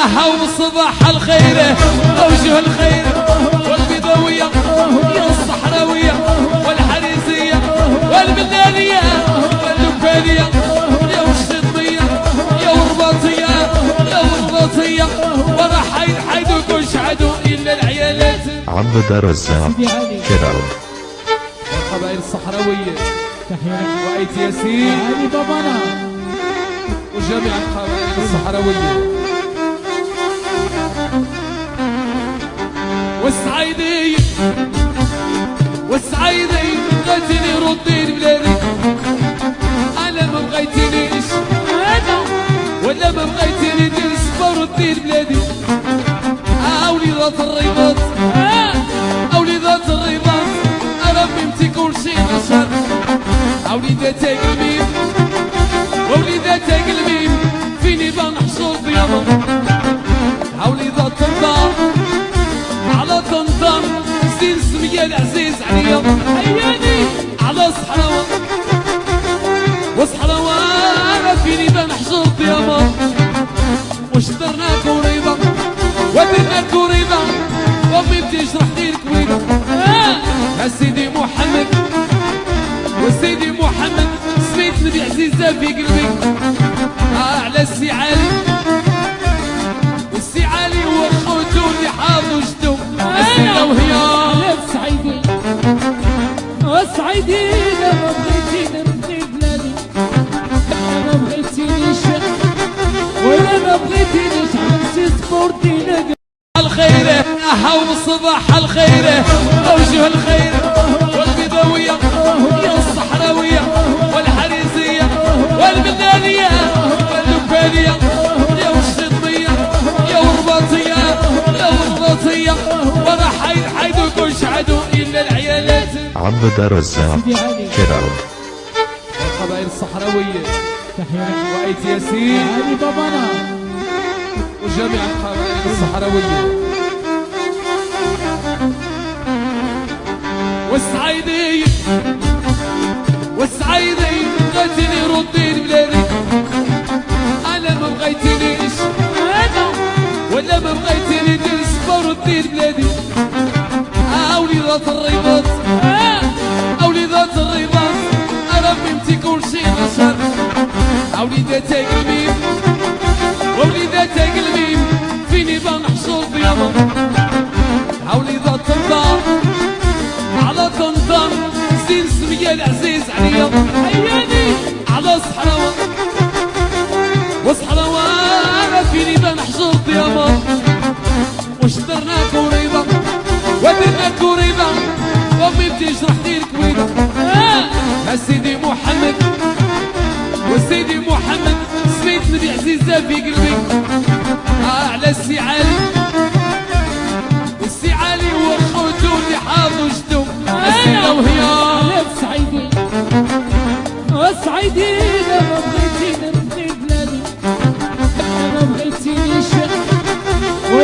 هو صباح الخير وجه الخير والبيضاوية يا الصحراوية والحريزية والبلدانية واللوكالية يا الشطية يا الرباطية يا الرباطية ورا حيد حيدوك وشعدوا إلا العيالات عبد الرزاق كرم القبائل الصحراوية وأيت ياسين وجميع القبائل الصحراوية والصعيدي والصعيدي بغيتيني ردي لبلادي انا ما بغيتينيش ولا ما بغيتيني ندير الصبر ردي لبلادي وليدات الرباط وليدات الرباط ربي متي كلشي نشاط وليدات قلبي ووليدات قلبي فيني بنحشر بيضا وليدات الدار على طنطا زين سمية العزيز عليا عياني على صحراوة وصحراوة فيني بنحشر بيضا وش درنا كوريبا ودرنا كوريبا وامي بتشرح لي الكويبة سيدي محمد وسيدي محمد سميت نبي عزيزة في قلبي على السي علي والسي علي هو خوتو اللي حاضو جدو السيدة وهي الصعيدي الصعيدي لما بغيتي نرضي بلادي لما بغيتينيش ولا ما بغيتينيش عملتي سبورتي الخير هو صباح الخير وجه الخير والبيضاوية يا الصحراوية والحريزية والبلدانية واللوكالية يا الشطية يا الرباطية يا الرباطية ورا حيدوك وشعدوا إلا العيالات عبد الرزاق كرم القبائل الصحراوية وأيت ياسين وجميع القبائل الصحراوية والصعيدي والصعيدي بغيتيني ردي لبلادي انا ما بغيتينيش ولا ما بغيتيني ندير الصبر ردي لبلادي وليدات الرباط وليدات الرباط ربي متي كلشي نشاط وليدات قلبي ووليدات قلبي فيني بنحشر بيضا وليدات الدار على طنطا زين سمية العزيز عليا عياني على صحراوة وصحراوة فيني بنحشر بيضا وش درنا كوريبا ودرنا كوريبا وامي بتشرح لي الكويبة سيدي محمد وسيدي محمد سميت نبي عزيزة في قلبي على السي علي والسي علي هو خوتو اللي حاضو جدو السيدة وهي الصعيدي الصعيدي